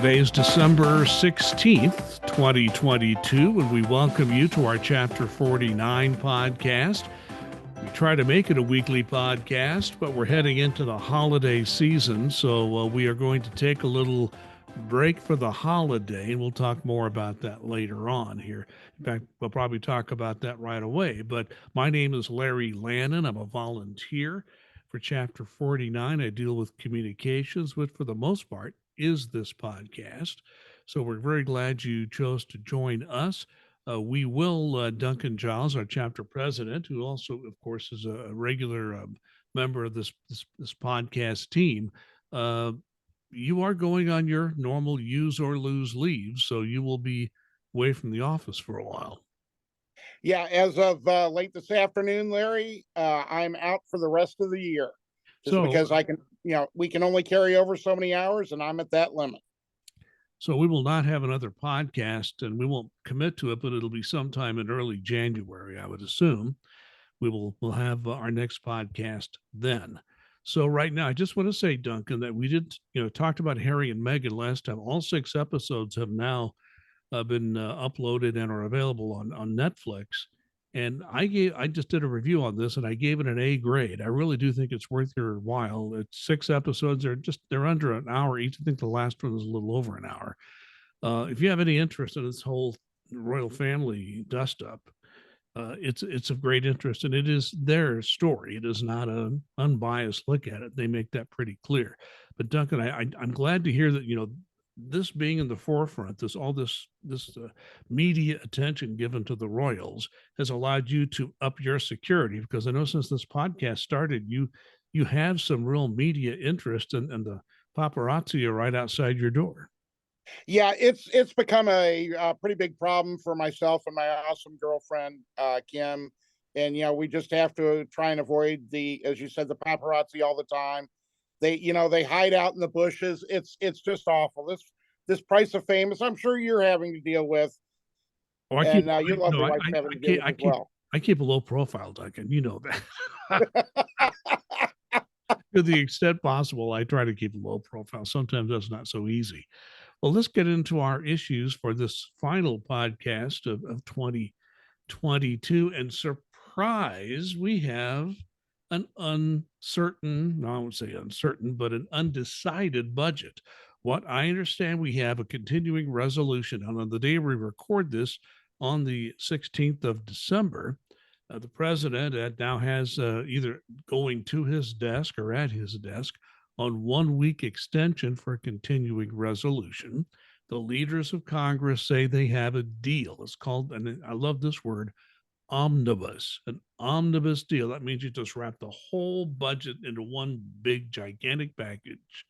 Today is December 16th, 2022, and we welcome you to our Chapter 49 podcast. We try to make it a weekly podcast, but we're heading into the holiday season, so we are going to take a little break for the holiday, and we'll talk more about that later on here. In fact, we'll probably talk about that right away. But my name is Larry Lannan. I'm a volunteer for Chapter 49. I deal with communications, which for the most part is this podcast. So we're very glad you chose to join us. We will, Duncan Giles, our chapter president, who also, of course, is a regular member of this podcast team. You are going on your normal use or lose leave, so you will be away from the office for a while. Yeah, as of late this afternoon, Larry, I'm out for the rest of the year. Just because I can, we can only carry over so many hours, and I'm at that limit. So we will not have another podcast, and we won't commit to it, but it'll be sometime in early January, I would assume. We'll have our next podcast then. So right now, I just want to say, Duncan, that we did, talked about Harry and Meghan last time. All 6 episodes have now been uploaded and are available on Netflix. And I just did a review on this, and I gave it an A grade. I really do think it's worth your while. It's 6 episodes. They're under an hour each. I think the last one was a little over an hour. If you have any interest in this whole royal family dust up, it's of great interest, and it is their story. It is not an unbiased look at it. They make that pretty clear. But Duncan, I'm glad to hear that this being in the forefront, this media attention given to the royals has allowed you to up your security, because I know since this podcast started, you have some real media interest, and the paparazzi are right outside your door. Yeah, it's become a pretty big problem for myself and my awesome girlfriend, Kim. And, we just have to try and avoid as you said, the paparazzi all the time. They hide out in the bushes. It's just awful. This price of fame, as I'm sure you're having to deal with. And your lovely wife's having to deal with as well. I keep a low profile, Duncan. You know that. To the extent possible, I try to keep a low profile. Sometimes that's not so easy. Well, let's get into our issues for this final podcast of 2022. And surprise, we have an uncertain, no, I won't say uncertain, but an undecided budget. What I understand, we have a continuing resolution. And on the day we record this, on the 16th of December, the president now has either going to his desk or at his desk on 1-week extension for a continuing resolution. The leaders of Congress say they have a deal. It's called, and I love this word, omnibus, an omnibus deal. That means you just wrap the whole budget into one big, gigantic package.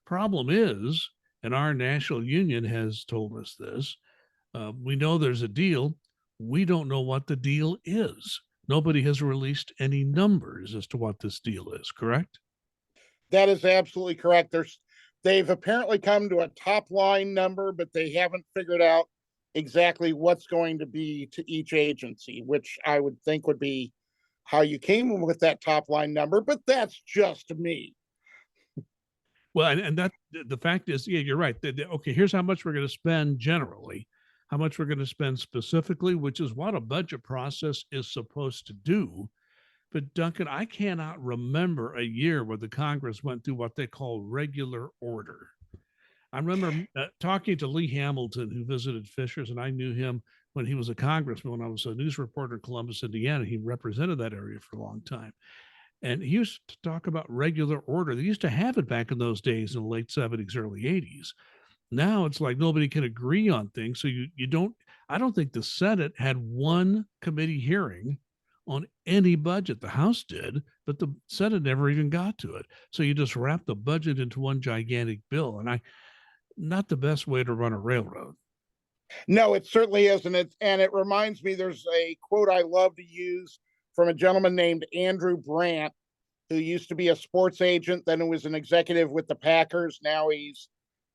Problem is, and our national union has told us this, we know there's a deal. We don't know what the deal is. Nobody has released any numbers as to what this deal is, correct? That is absolutely correct. They've apparently come to a top line number, but they haven't figured out exactly what's going to be to each agency, which I would think would be how you came with that top line number, but that's just me. Well, and that the fact is, yeah, you're right. Okay, here's how much we're going to spend generally, how much we're going to spend specifically, which is what a budget process is supposed to do. But Duncan, I cannot remember a year where the Congress went through what they call regular order. I remember talking to Lee Hamilton, who visited Fishers, and I knew him when he was a congressman, when I was a news reporter in Columbus, Indiana. He represented that area for a long time. And he used to talk about regular order. They used to have it back in those days in the late 70s, early 80s. Now it's like nobody can agree on things. So I don't think the Senate had one committee hearing on any budget. The House did, but the Senate never even got to it. So you just wrap the budget into one gigantic bill. And not the best way to run a railroad. No, it certainly isn't. It reminds me, there's a quote I love to use from a gentleman named Andrew Brandt, who used to be a sports agent, then was an executive with the Packers. Now he's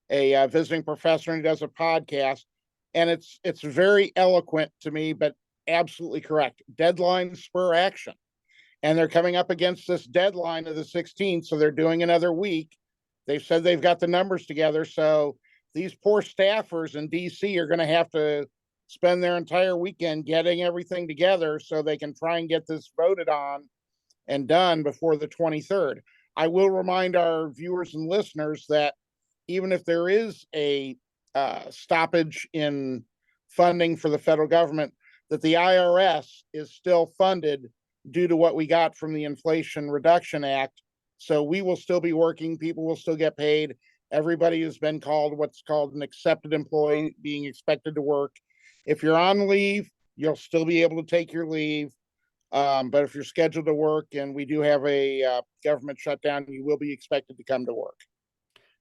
a visiting professor, and he does a podcast. And it's very eloquent to me, but absolutely correct. Deadlines spur action. And they're coming up against this deadline of the 16th, so they're doing another week. They've said they've got the numbers together, so these poor staffers in DC are going to have to spend their entire weekend getting everything together so they can try and get this voted on and done before the 23rd. I will remind our viewers and listeners that even if there is a stoppage in funding for the federal government, that the IRS is still funded due to what we got from the Inflation Reduction Act. So we will still be working, people will still get paid. Everybody has been called what's called an accepted employee, being expected to work. If you're on leave, you'll still be able to take your leave. But if you're scheduled to work and we do have a government shutdown, you will be expected to come to work.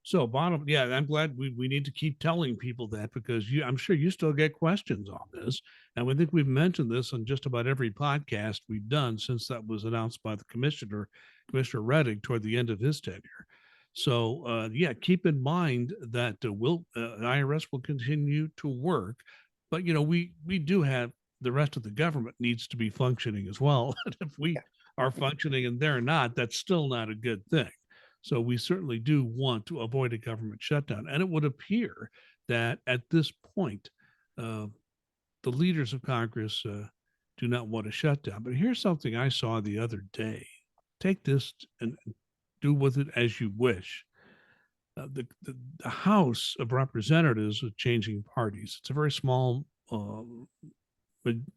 So yeah, I'm glad we need to keep telling people that, because I'm sure you still get questions on this. And we think we've mentioned this on just about every podcast we've done since that was announced by the Commissioner Reddick, toward the end of his tenure. So yeah, keep in mind that IRS will continue to work, but we do have, the rest of the government needs to be functioning as well. And if we are functioning and they're not, that's still not a good thing. So we certainly do want to avoid a government shutdown. And it would appear that at this point, the leaders of Congress do not want a shutdown. But here's something I saw the other day. Take this and do with it as you wish. The House of Representatives is changing parties. It's a very small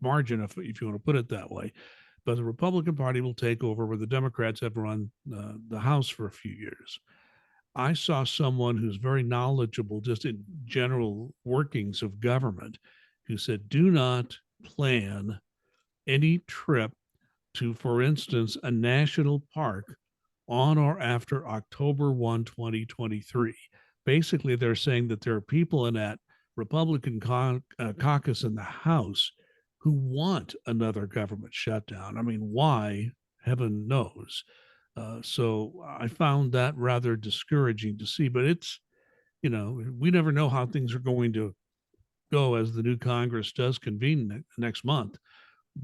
margin, if you want to put it that way. But the Republican Party will take over where the Democrats have run the House for a few years. I saw someone who's very knowledgeable just in general workings of government who said, do not plan any trip to, for instance, a national park on or after October 1, 2023. Basically, they're saying that there are people in that Republican caucus in the House who want another government shutdown. I mean, why? Heaven knows. So I found that rather discouraging to see. But it's, we never know how things are going to go as the new Congress does convene next month.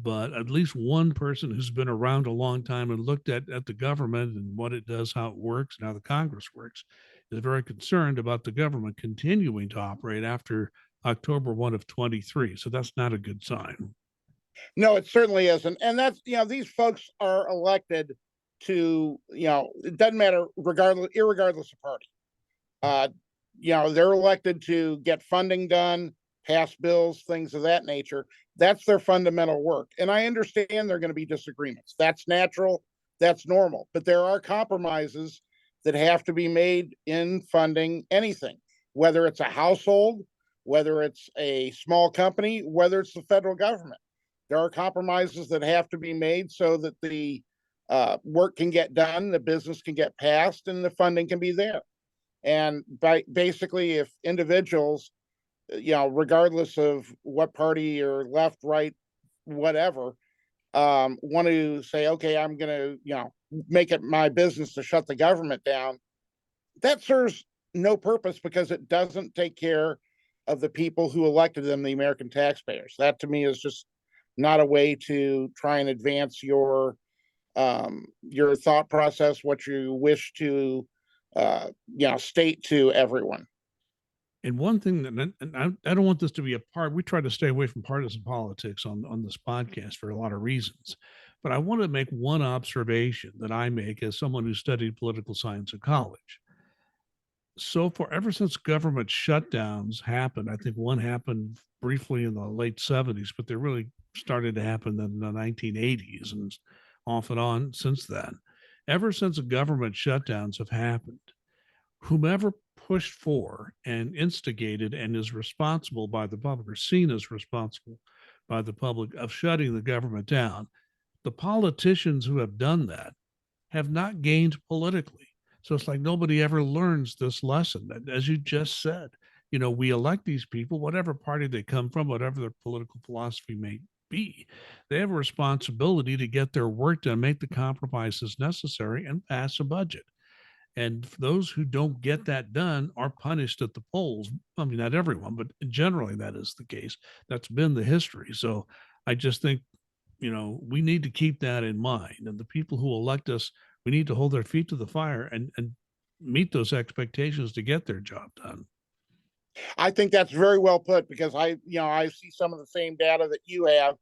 But at least one person who's been around a long time and looked at the government and what it does, how it works, and how the Congress works, is very concerned about the government continuing to operate after October 1 of 23. So that's not a good sign. No, it certainly isn't. And that's, these folks are elected to, it doesn't matter, irregardless of party. They're elected to get funding done, pass bills, things of that nature. That's their fundamental work. And I understand there are going to be disagreements. That's natural. That's normal. But there are compromises that have to be made in funding anything, whether it's a household, whether it's a small company, whether it's the federal government. There are compromises that have to be made so that the work can get done, the business can get passed, and the funding can be there. And basically, if individuals, regardless of what party or left, right, whatever, want to say, okay, I'm going to, make it my business to shut the government down, that serves no purpose because it doesn't take care of the people who elected them, the American taxpayers. That to me is just not a way to try and advance your thought process, what you wish to state to everyone. And one thing that, and I don't want this to be a part, we try to stay away from partisan politics on this podcast for a lot of reasons. But I want to make one observation that I make as someone who studied political science in college. So far, ever since government shutdowns happened, I think one happened briefly in the late 70s, but they really started to happen in the 1980s and off and on since then. Ever since government shutdowns have happened, whomever pushed for and instigated and is responsible by the public, or seen as responsible by the public, of shutting the government down, the politicians who have done that have not gained politically. So it's like nobody ever learns this lesson. As you just said, we elect these people, whatever party they come from, whatever their political philosophy may be, they have a responsibility to get their work done, make the compromises necessary, and pass a budget. And those who don't get that done are punished at the polls. I mean, not everyone, but generally that is the case. That's been the history. So I just think, we need to keep that in mind. And the people who elect us, we need to hold their feet to the fire and meet those expectations to get their job done. I think that's very well put because I see some of the same data that you have,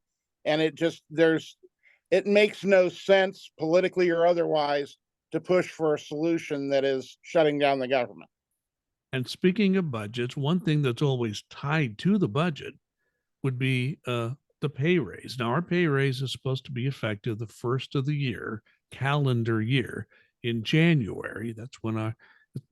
and it makes no sense politically or otherwise to push for a solution that is shutting down the government. And speaking of budgets, one thing that's always tied to the budget would be the pay raise. Now, our pay raise is supposed to be effective the first of the year, calendar year, in January. That's when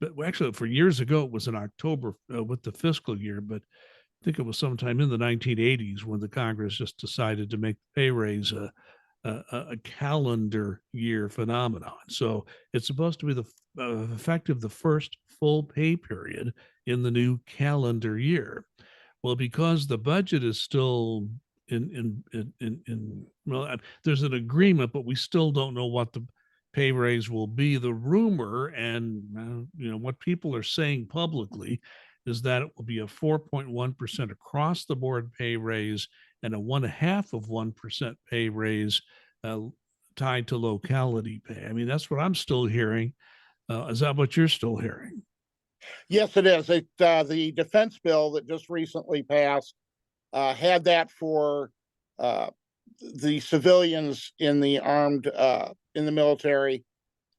but actually, for years ago, it was in October with the fiscal year, but I think it was sometime in the 1980s when the Congress just decided to make pay raise a calendar year phenomenon. So it's supposed to be effective the first full pay period in the new calendar year. Well, because the budget is still well, there's an agreement, but we still don't know what the pay raise will be. The rumor and what people are saying publicly is that it will be a 4.1% across the board pay raise and a 1.5% pay raise uh, tied to locality pay. I mean, that's what I'm still hearing. Is that what you're still hearing? Yes, it is. The defense bill that just recently passed had that for uh, the civilians in the armed in the military,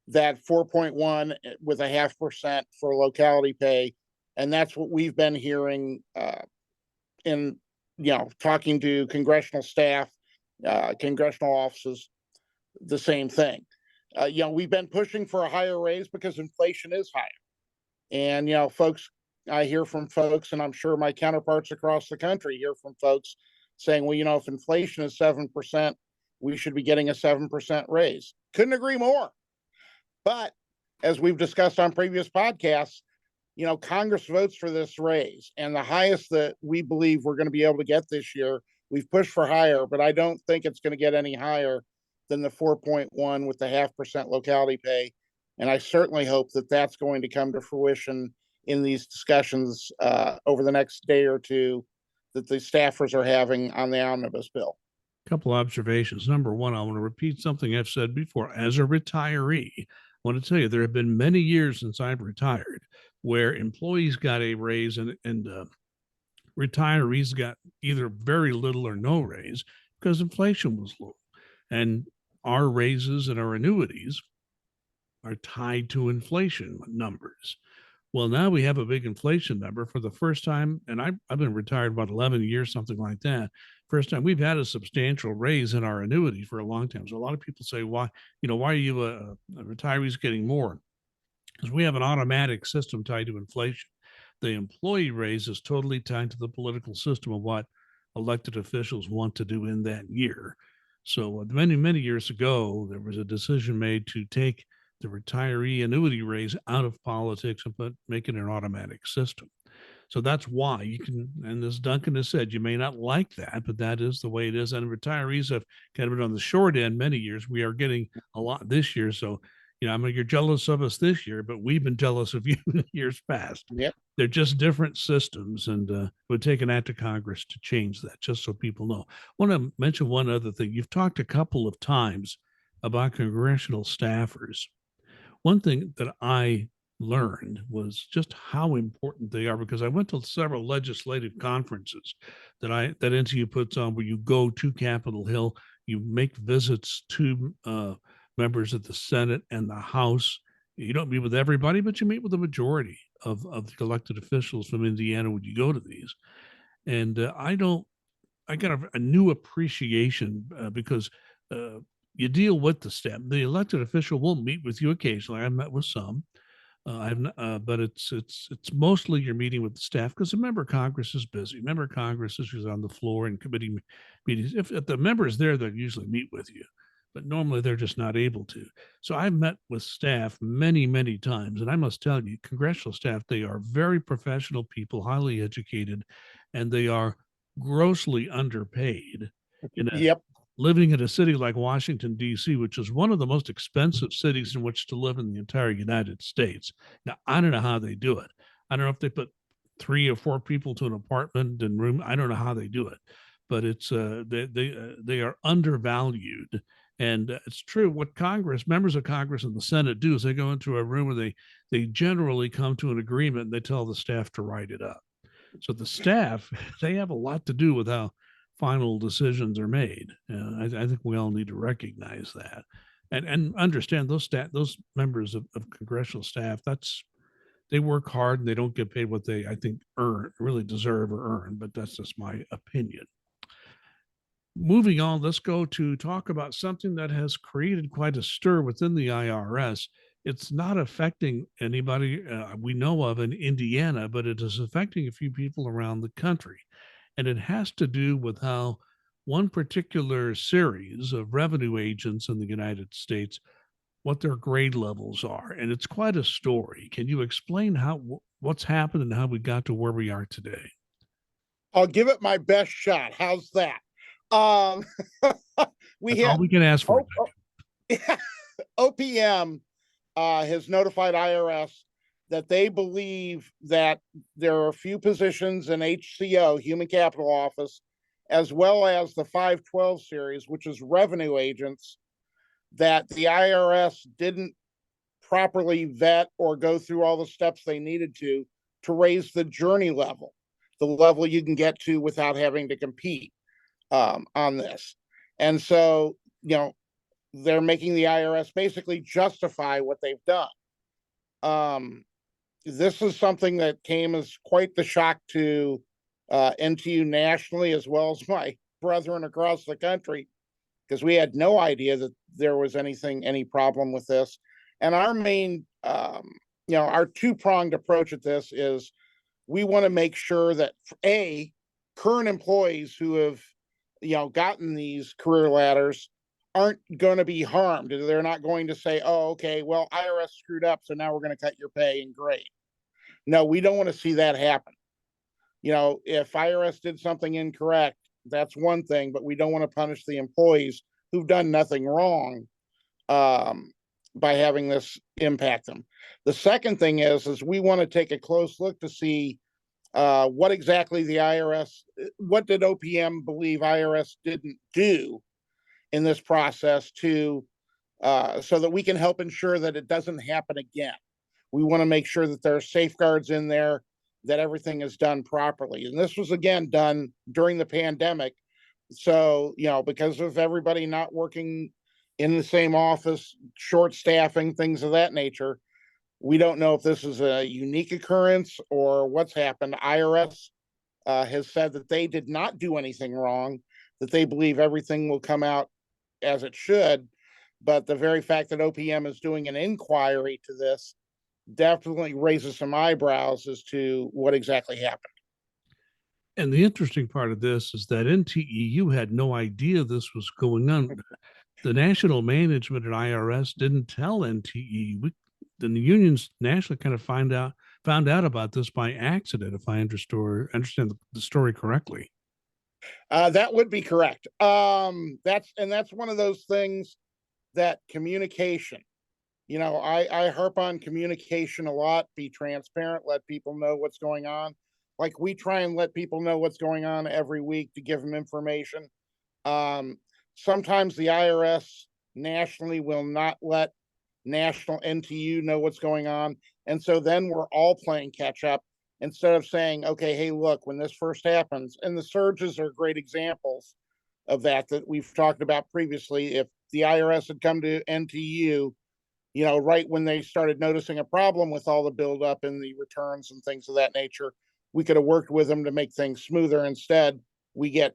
that 4.1 with a 0.5% for locality pay, and that's what we've been hearing in talking to congressional staff, congressional offices, the same thing. We've been pushing for a higher raise because inflation is higher. And, folks, I hear from folks, and I'm sure my counterparts across the country hear from folks saying, well, if inflation is 7%, we should be getting a 7% raise. Couldn't agree more. But as we've discussed on previous podcasts, Congress votes for this raise, and the highest that we believe we're going to be able to get this year, we've pushed for higher, but I don't think it's going to get any higher than the 4.1 with the 0.5% locality pay. And I certainly hope that that's going to come to fruition in these discussions over the next day or two that the staffers are having on the omnibus bill. Couple observations. Number one, I want to repeat something I've said before. As a retiree, I want to tell you there have been many years since I've retired where employees got a raise and retirees got either very little or no raise because inflation was low. And our raises and our annuities are tied to inflation numbers. Well, now we have a big inflation number for the first time, and I've been retired about 11 years, something like that. First time we've had a substantial raise in our annuity for a long time. So a lot of people say, why are you retirees getting more? Because we have an automatic system tied to inflation. The employee raise is totally tied to the political system of what elected officials want to do in that year. So many, many years ago, there was a decision made to take the retiree annuity raise out of politics and make it an automatic system. So that's why you can, and as Duncan has said, you may not like that, but that is the way it is. And retirees have kind of been on the short end many years. We are getting a lot this year. So, I mean, you're jealous of us this year, but we've been jealous of you in years past. Yep. They're just different systems, and it would take an act of Congress to change that, just so people know. I want to mention one other thing. You've talked a couple of times about congressional staffers. One thing that I learned was just how important they are because I went to several legislative conferences that NCU puts on where you go to Capitol Hill, you make visits to members of the Senate and the House. You don't meet with everybody, but you meet with the majority of the elected officials from Indiana when you go to these. And I got a new appreciation because you deal with the staff. The elected official will meet with you occasionally. I've met with some. But it's mostly you're meeting with the staff because a member of Congress is busy. Member of Congress is on the floor in committee meetings. If the member is there, they'll usually meet with you, but normally they're just not able to. So I've met with staff many, many times, and I must tell you, congressional staff, they are very professional people, highly educated, and they are grossly underpaid in a Yep. living in a city like Washington, D.C., which is one of the most expensive cities in which to live in the entire United States. Now, I don't know how they do it. I don't know if they put 3 or 4 people to an apartment and room. I don't know how they do it, but it's they are undervalued. And it's true. What members of Congress and the Senate do is they go into a room where they generally come to an agreement and they tell the staff to write it up. So the staff, they have a lot to do with how final decisions are made. I think we all need to recognize that, and understand those members of congressional staff. They work hard and they don't get paid what they, I think, really deserve or earn. But that's just my opinion. Moving on, let's go to talk about something that has created quite a stir within the IRS. It's not affecting anybody we know of in Indiana, but it is affecting a few people around the country. And it has to do with how one particular series of revenue agents in the United States, what their grade levels are. And it's quite a story. Can you explain what's happened and how we got to where we are today? I'll give it my best shot. How's that? Um, we That's all had we can ask for. OPM has notified IRS that they believe that there are a few positions in HCO, Human Capital Office, as well as the 512 series, which is revenue agents, that the IRS didn't properly vet or go through all the steps they needed to raise the journey level, the level you can get to without having to compete on this. And so, they're making the IRS basically justify what they've done. This is something that came as quite the shock to NTU nationally, as well as my brethren across the country, because we had no idea that there was any problem with this. And our main, our two-pronged approach at this is we want to make sure that current employees who have, gotten these career ladders aren't going to be harmed. They're not going to say, oh, okay, well, IRS screwed up, so now we're going to cut your pay and grade. No, we don't want to see that happen. If IRS did something incorrect, that's one thing, but we don't want to punish the employees who've done nothing wrong by having this impact them. The second thing is we want to take a close look to see what exactly the IRS, what did OPM believe IRS didn't do in this process to so that we can help ensure that it doesn't happen again. We want to make sure that there are safeguards in there, that everything is done properly. And this was again done during the pandemic. So, because of everybody not working in the same office, short staffing, things of that nature, we don't know if this is a unique occurrence or what's happened. IRS has said that they did not do anything wrong, that they believe everything will come out as it should. But the very fact that OPM is doing an inquiry to this definitely raises some eyebrows as to what exactly happened. And the interesting part of this is that NTEU had no idea this was going on. The national management at IRS didn't tell NTE. The unions nationally kind of found out about this by accident, if I understand the story correctly. That would be correct. That's one of those things that communication. I harp on communication a lot. Be transparent. Let people know what's going on. Like we try and let people know what's going on every week to give them information. Sometimes the IRS nationally will not let national NTU know what's going on. And so then we're all playing catch up instead of saying, okay, hey, look, when this first happens, and the surges are great examples of that we've talked about previously. If the IRS had come to NTU, right when they started noticing a problem with all the buildup in the returns and things of that nature, we could have worked with them to make things smoother. Instead, we get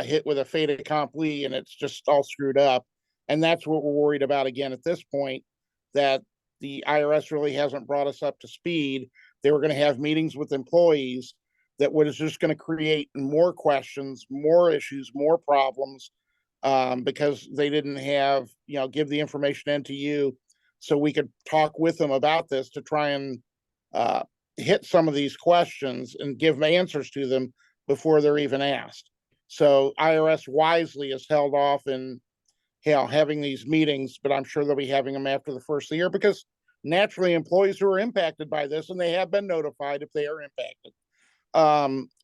hit with a fait accompli and it's just all screwed up. And that's what we're worried about again at this point, that the IRS really hasn't brought us up to speed. They were going to have meetings with employees that was just going to create more questions, more issues, more problems, because they didn't have, give the information into you so we could talk with them about this to try and hit some of these questions and give answers to them before they're even asked. So IRS wisely has held off in having these meetings, but I'm sure they'll be having them after the first of the year, because naturally employees who are impacted by this, and they have been notified if they are impacted,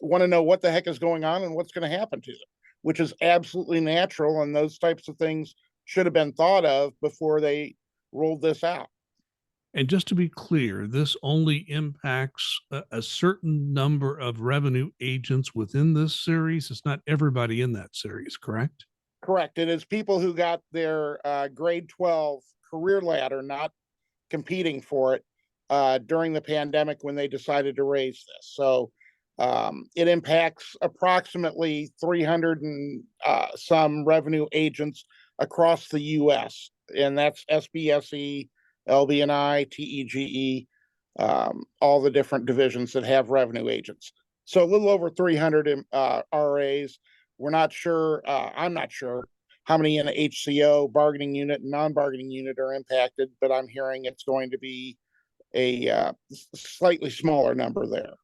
want to know what the heck is going on and what's going to happen to them, which is absolutely natural. And those types of things should have been thought of before they rolled this out. And just to be clear, this only impacts a certain number of revenue agents within this series. It's not everybody in that series, correct? Correct. It is people who got their grade 12 career ladder, not competing for it during the pandemic when they decided to raise this. So it impacts approximately 300 and some revenue agents across the U.S., and that's SBSE, LBNI, TEGE, all the different divisions that have revenue agents. So a little over 300 RAs. We're not sure. I'm not sure how many in the HCO bargaining unit and non-bargaining unit are impacted, but I'm hearing it's going to be a slightly smaller number there.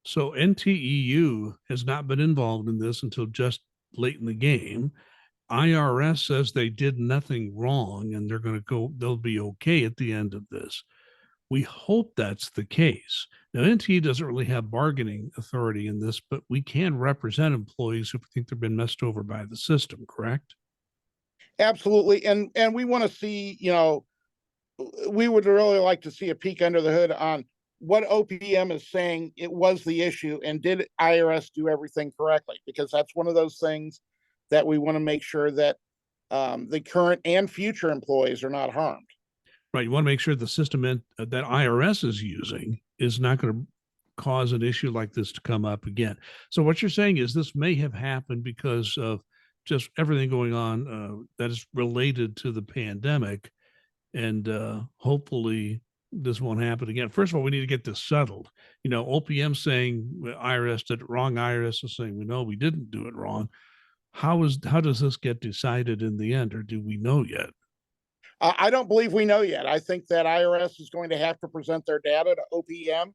So NTEU has not been involved in this until just late in the game. IRS says they did nothing wrong and they're going to go, they'll be okay at the end of this. We hope that's the case. Now, NTE doesn't really have bargaining authority in this, but we can represent employees who think they've been messed over by the system, correct? Absolutely, and we want to see, we would really like to see a peek under the hood on what OPM is saying it was the issue, and did IRS do everything correctly? Because that's one of those things that we want to make sure that the current and future employees are not harmed. Right. You want to make sure the system that IRS is using is not going to cause an issue like this to come up again. So what you're saying is this may have happened because of just everything going on that is related to the pandemic, and hopefully this won't happen again. First of all, we need to get this settled. OPM saying IRS did it wrong. IRS is saying we know we didn't do it wrong. How does this get decided in the end, or do we know yet? I don't believe we know yet. I think that IRS is going to have to present their data to OPM.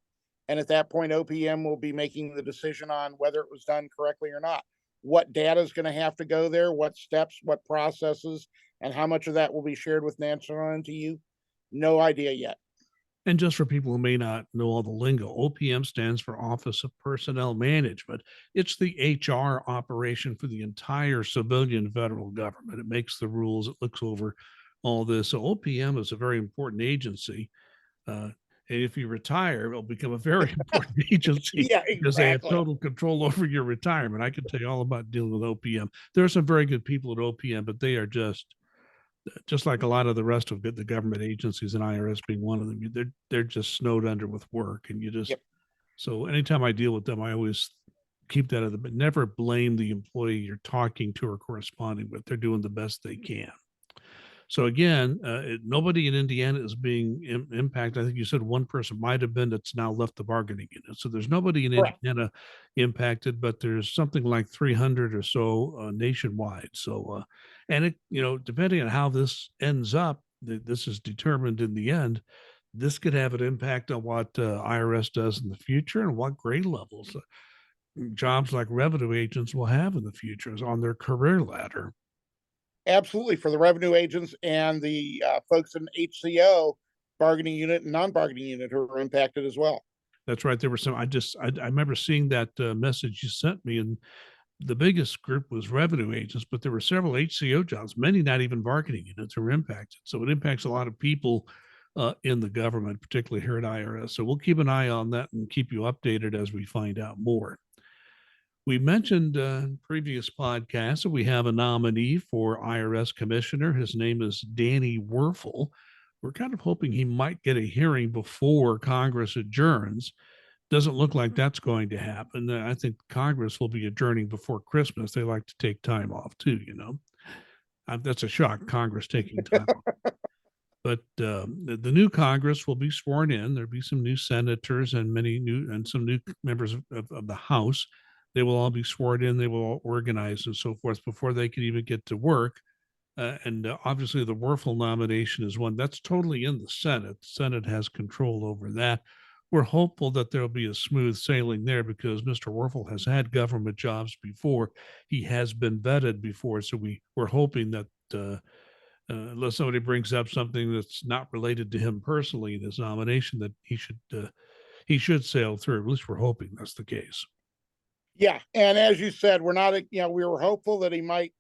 And at that point, OPM will be making the decision on whether it was done correctly or not. What data is going to have to go there, what steps, what processes, and how much of that will be shared with National NTU? No idea yet. And just for people who may not know all the lingo, OPM stands for Office of Personnel Management. It's the HR operation for the entire civilian federal government. It makes the rules, it looks over all this. So OPM is a very important agency. And if you retire, it'll become a very important agency Yeah, because they have exactly. total control over your retirement. I can tell you all about dealing with OPM. There are some very good people at OPM, but they are just like a lot of the rest of the government agencies, and IRS being one of them. They're just snowed under with work, and you just Yep. so anytime I deal with them, I always keep that at the but never blame the employee you're talking to or corresponding with. They're doing the best they can. So again, nobody in Indiana is being impacted. I think you said one person might have been that's now left the bargaining unit. So there's nobody in Correct. Indiana impacted, but there's something like 300 or so nationwide. So, and it, depending on how this ends up, this is determined in the end. This could have an impact on what IRS does in the future and what grade levels jobs like revenue agents will have in the future on their career ladder. Absolutely, for the revenue agents and the folks in HCO bargaining unit and non-bargaining unit who are impacted as well. That's right. There were some. I remember seeing that message you sent me, and the biggest group was revenue agents, but there were several HCO jobs, many not even bargaining units, who were impacted. So it impacts a lot of people in the government, particularly here at IRS. So we'll keep an eye on that and keep you updated as we find out more. We mentioned in previous podcasts that we have a nominee for IRS commissioner. His name is Danny Werfel. We're kind of hoping he might get a hearing before Congress adjourns. Doesn't look like that's going to happen. I think Congress will be adjourning before Christmas. They like to take time off too. That's a shock, Congress taking time off. But the new Congress will be sworn in. There'll be some new senators and some new members of the House. They will all be sworn in. They will all organize and so forth before they can even get to work. And obviously, the Werfel nomination is one that's totally in the Senate. The Senate has control over that. We're hopeful that there'll be a smooth sailing there because Mr. Werfel has had government jobs before. He has been vetted before. So we're hoping that unless somebody brings up something that's not related to him personally in his nomination, that he should sail through. At least we're hoping that's the case. Yeah, and as you said, we're not, we were hopeful that he might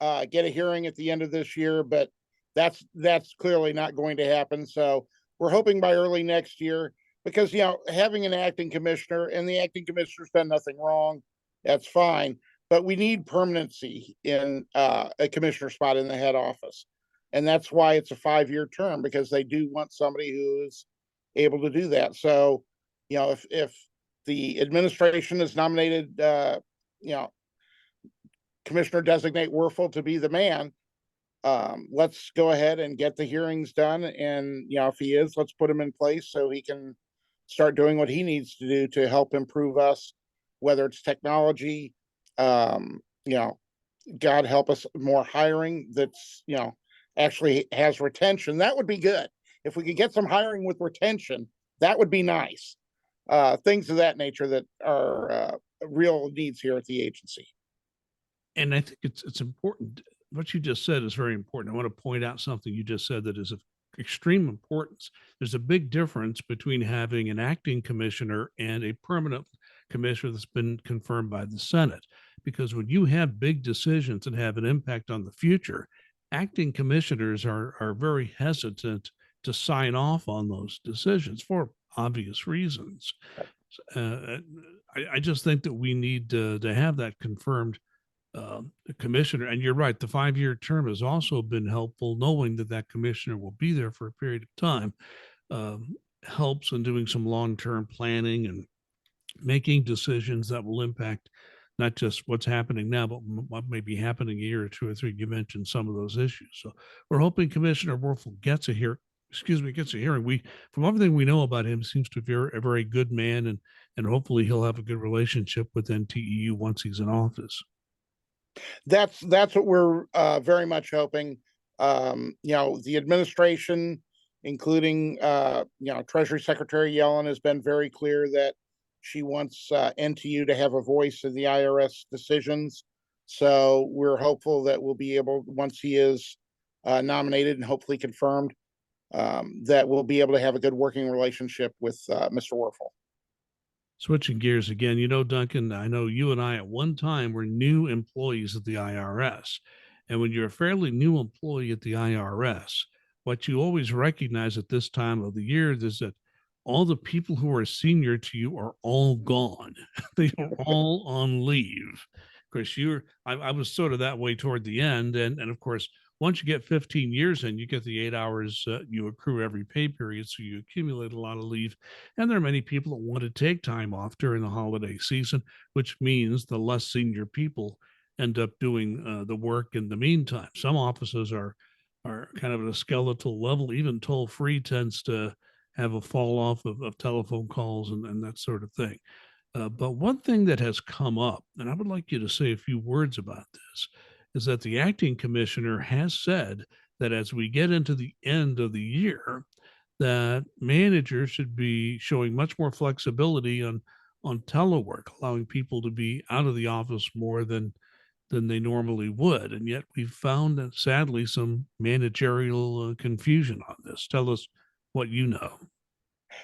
get a hearing at the end of this year, but that's clearly not going to happen. So we're hoping by early next year, because, having an acting commissioner, and the acting commissioner's done nothing wrong, that's fine. But we need permanency in a commissioner spot in the head office. And that's why it's a 5-year term, because they do want somebody who is able to do that. So, if the administration has nominated, Commissioner designate Werfel to be the man, let's go ahead and get the hearings done. And, if he is, let's put him in place so he can start doing what he needs to do to help improve us, whether it's technology, um, you know, God help us, more hiring that's, actually has retention. That would be good. If we could get some hiring with retention, that would be nice. Things of that nature that are real needs here at the agency. And I think it's important. What you just said is very important. I want to point out something you just said that is of extreme importance. There's a big difference between having an acting commissioner and a permanent commissioner that's been confirmed by the Senate. Because when you have big decisions that have an impact on the future, acting commissioners are very hesitant to sign off on those decisions for obvious reasons. Uh, I just think that we need to have that confirmed commissioner. And you're right, the 5-year term has also been helpful, knowing that that commissioner will be there for a period of time. Helps in doing some long-term planning and making decisions that will impact not just what's happening now, but what may be happening a year or two or three. You mentioned some of those issues. So we're hoping Commissioner Werfel gets a hearing. We, from everything we know about him, seems to be a very good man, and hopefully he'll have a good relationship with NTEU once he's in office. That's what we're very much hoping. The administration, including Treasury Secretary Yellen, has been very clear that she wants NTU to have a voice in the IRS decisions. So we're hopeful that we'll be able, once he is nominated and hopefully confirmed, that we'll be able to have a good working relationship with Mr. Werfel. Switching gears again, Duncan, I know you and I at one time were new employees at the IRS. And when you're a fairly new employee at the IRS, what you always recognize at this time of the year is that all the people who are senior to you are all gone. They are all on leave. Of course, I was sort of that way toward the end. And of course, once you get 15 years in, you get the 8 hours you accrue every pay period. So you accumulate a lot of leave. And there are many people that want to take time off during the holiday season, which means the less senior people end up doing the work in the meantime. Some offices are kind of at a skeletal level. Even toll free tends to have a fall off of telephone calls and that sort of thing. But one thing that has come up, and I would like you to say a few words about this, is that the acting commissioner has said that as we get into the end of the year, that managers should be showing much more flexibility on telework, allowing people to be out of the office more than they normally would. And yet we've found that sadly some managerial confusion on this. Tell us what you know.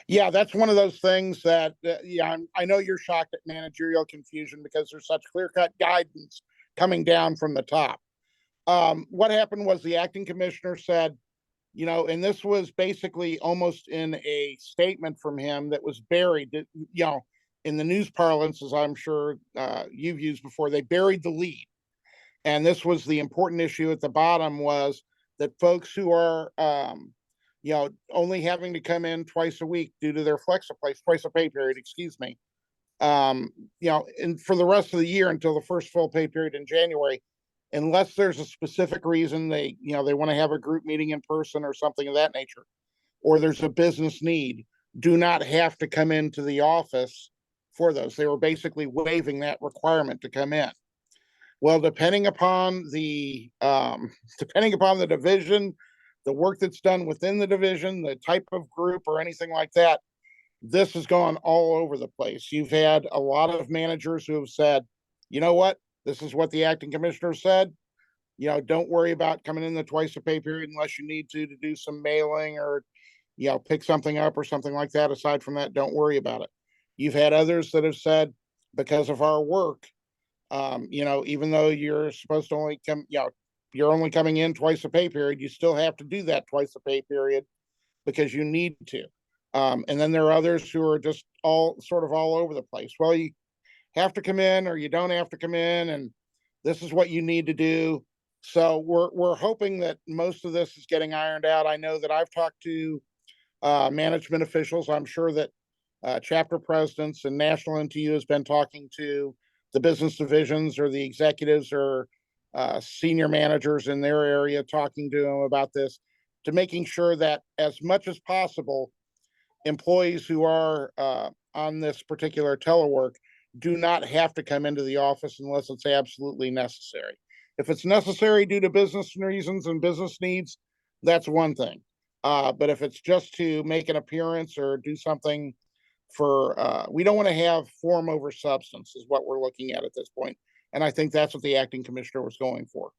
Yeah, that's one of those things that, I know you're shocked at managerial confusion because there's such clear cut guidance coming down from the top. What happened was the acting commissioner said, and this was basically almost in a statement from him that was buried, in the news parlance, as I'm sure you've used before, they buried the lead. And this was the important issue at the bottom, was that folks who are, only having to come in twice a week due to their twice a pay period, excuse me, and for the rest of the year until the first full pay period in January, unless there's a specific reason they want to have a group meeting in person or something of that nature, or there's a business need, do not have to come into the office for those. They were basically waiving that requirement to come in. Well, depending upon the division, the work that's done within the division, the type of group or anything like that, this has gone all over the place. You've had a lot of managers who have said, you know what, this is what the acting commissioner said. Don't worry about coming in the twice a pay period unless you need to do some mailing or, pick something up or something like that. Aside from that, don't worry about it. You've had others that have said, because of our work, even though you're supposed to you're only coming in twice a pay period, you still have to do that twice a pay period. because you need to. And then there are others who are just all over the place. Well, you have to come in or you don't have to come in, and this is what you need to do. So we're hoping that most of this is getting ironed out. I know that I've talked to management officials. I'm sure that chapter presidents and National NTU has been talking to the business divisions or the executives or senior managers in their area, talking to them about this, to making sure that as much as possible, employees who are on this particular telework do not have to come into the office unless it's absolutely necessary. If it's necessary due to business reasons and business needs, that's one thing. But if it's just to make an appearance or do something for, we don't want to have form over substance, is what we're looking at this point. And I think that's what the acting commissioner was going for.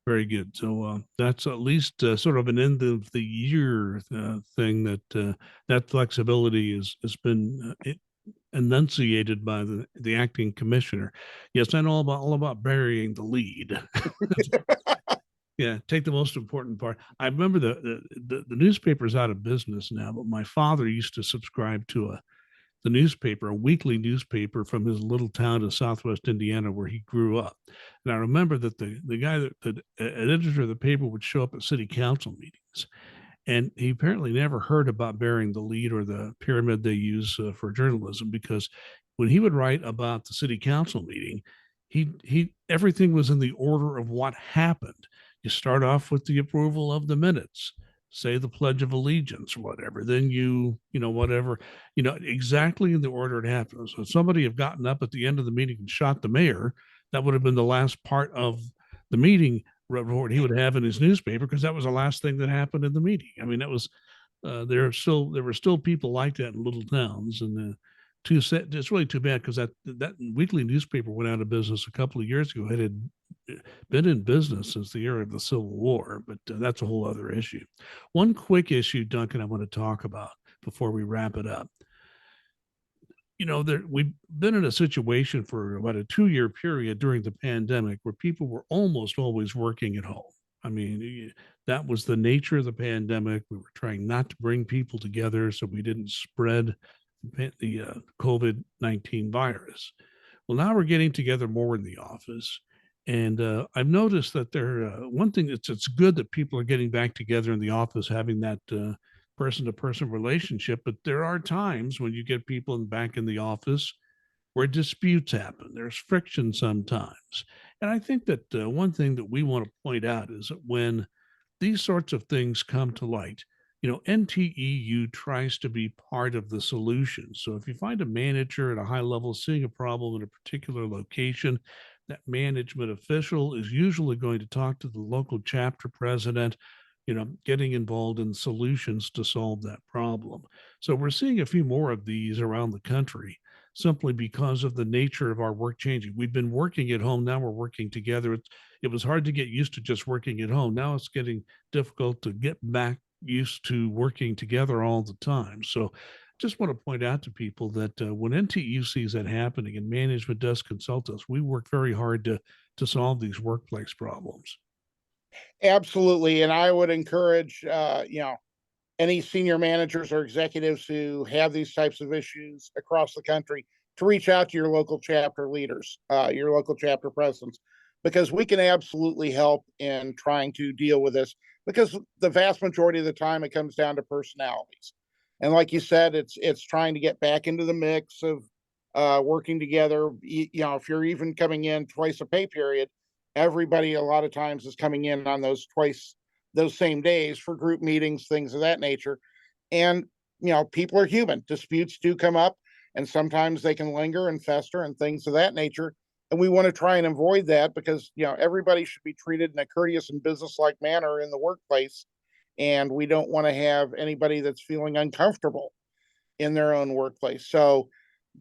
Very good. So that's at least sort of an end of the year thing that flexibility has been enunciated by the acting commissioner. Yes, I know all about burying the lead. Yeah, take the most important part. I remember the newspaper's out of business now, but my father used to subscribe to the newspaper, a weekly newspaper from his little town in Southwest Indiana where he grew up. And I remember that the guy the editor of the paper would show up at city council meetings, and he apparently never heard about burying the lead or the pyramid they use for journalism, because when he would write about the city council meeting, he everything was in the order of what happened. You start off with the approval of the minutes, say the Pledge of Allegiance, whatever. Then whatever, exactly in the order it happened. So if somebody had gotten up at the end of the meeting and shot the mayor, that would have been the last part of the meeting report he would have in his newspaper, because that was the last thing that happened in the meeting. I mean, that was there were still people like that in little towns, and it's really too bad, because that weekly newspaper went out of business a couple of years ago. It had been in business since the era of the Civil War, but that's a whole other issue. One quick issue, Duncan, I want to talk about before we wrap it up. We've been in a situation for about a 2-year period during the pandemic where people were almost always working at home. I mean, that was the nature of the pandemic. We were trying not to bring people together so we didn't spread the COVID-19 virus. Well, now we're getting together more in the office. And I've noticed that one thing it's good that people are getting back together in the office, having that person-to-person relationship. But there are times when you get people back in the office where disputes happen. There's friction sometimes. And I think that one thing that we want to point out is that when these sorts of things come to light, NTEU tries to be part of the solution. So if you find a manager at a high level seeing a problem in a particular location, that management official is usually going to talk to the local chapter president, getting involved in solutions to solve that problem. So we're seeing a few more of these around the country, simply because of the nature of our work changing. We've been working at home, now we're working together. It was hard to get used to just working at home. Now it's getting difficult to get back used to working together all the time. So just want to point out to people that when NTU sees that happening and management does consult us, we work very hard to solve these workplace problems. Absolutely. And I would encourage, any senior managers or executives who have these types of issues across the country to reach out to your local chapter leaders, your local chapter presidents, because we can absolutely help in trying to deal with this, because the vast majority of the time it comes down to personalities. And like you said, it's trying to get back into the mix of working together. If you're even coming in twice a pay period, everybody a lot of times is coming in on those same days for group meetings, things of that nature. And people are human. Disputes do come up, and sometimes they can linger and fester and things of that nature. And we want to try and avoid that, because everybody should be treated in a courteous and business-like manner in the workplace, and we don't want to have anybody that's feeling uncomfortable in their own workplace. So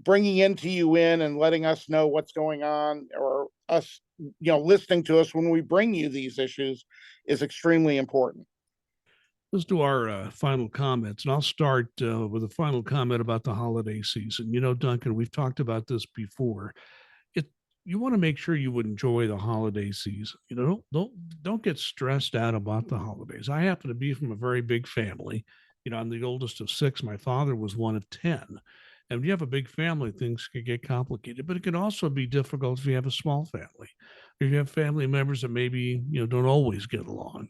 bringing NTU in and letting us know what's going on, or us listening to us when we bring you these issues, is extremely important. Let's do our final comments, and I'll start with a final comment about the holiday season. Duncan, we've talked about this before. You want to make sure you would enjoy the holiday season. Don't get stressed out about the holidays. I happen to be from a very big family, I'm the oldest of six. My father was one of 10. And when you have a big family, things can get complicated, but it can also be difficult if you have a small family. If you have family members that maybe, don't always get along.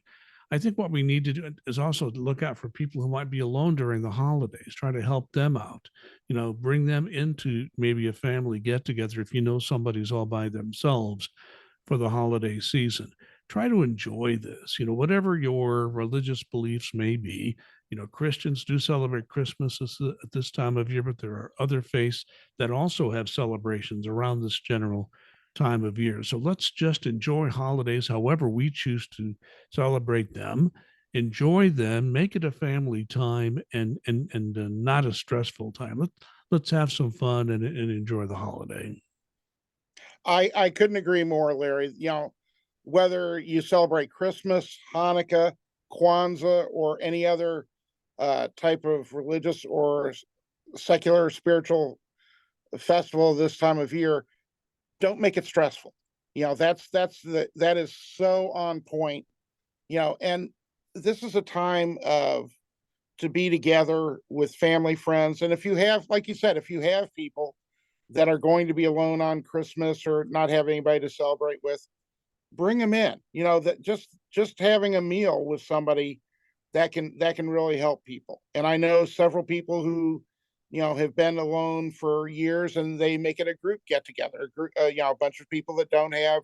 I think what we need to do is also to look out for people who might be alone during the holidays, try to help them out, bring them into maybe a family get together if you know somebody's all by themselves for the holiday season. Try to enjoy this, whatever your religious beliefs may be. Christians do celebrate Christmas at this time of year, but there are other faiths that also have celebrations around this general time of year. So let's just enjoy holidays however we choose to celebrate them. Enjoy them, make it a family time, and not a stressful time. Let's have some fun and enjoy the holiday. I couldn't agree more, Larry. Whether you celebrate Christmas, Hanukkah, Kwanzaa, or any other type of religious or secular or spiritual festival this time of year, don't make it stressful. That is so on point. And this is a time of to be together with family, friends, and if you have, like you said, if you have people that are going to be alone on Christmas or not have anybody to celebrate with, bring them in. That just having a meal with somebody that can really help people. And I know several people who have been alone for years, and they make it a group get together, a bunch of people that don't have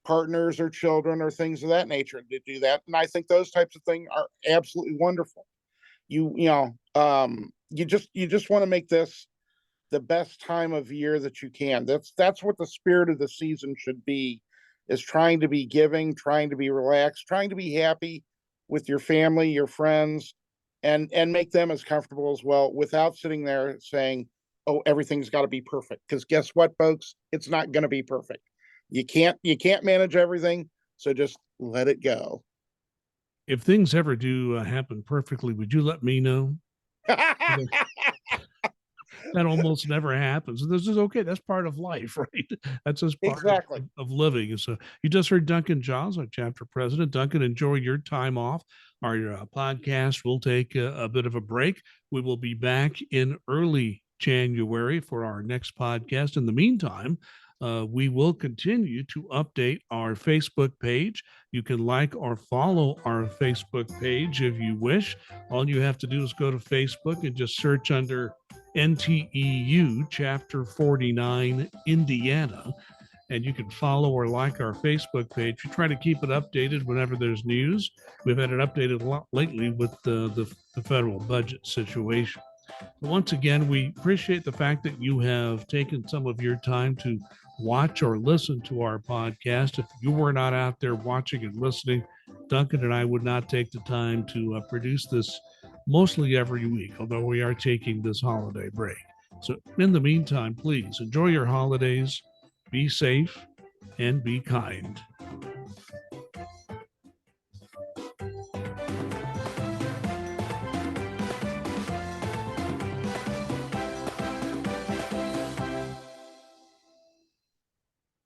partners or children or things of that nature to do that. And I think those types of things are absolutely wonderful. You just want to make this the best time of year that you can. That's what the spirit of the season should be, is trying to be giving, trying to be relaxed, trying to be happy with your family, your friends, and make them as comfortable as well, without sitting there saying, "Oh, everything's got to be perfect." Because guess what, folks? It's not going to be perfect. You can't manage everything, so just let it go. If things ever do happen perfectly, would you let me know? That almost never happens. And this is okay. That's part of life, right? That's just part Exactly. of living. So you just heard Duncan Giles, our chapter president. Duncan, enjoy your time off. Our podcast will take a bit of a break. We will be back in early January for our next podcast. In the meantime, we will continue to update our Facebook page. You can like or follow our Facebook page if you wish. All you have to do is go to Facebook and just search under NTEU Chapter 49 Indiana, and you can follow or like our Facebook page. We try to keep it updated whenever there's news. We've had it updated a lot lately with the federal budget situation. Once again, we appreciate the fact that you have taken some of your time to watch or listen to our podcast. If you were not out there watching and listening, Duncan and I would not take the time to produce this mostly every week, although we are taking this holiday break. So, in the meantime, please enjoy your holidays, be safe, and be kind.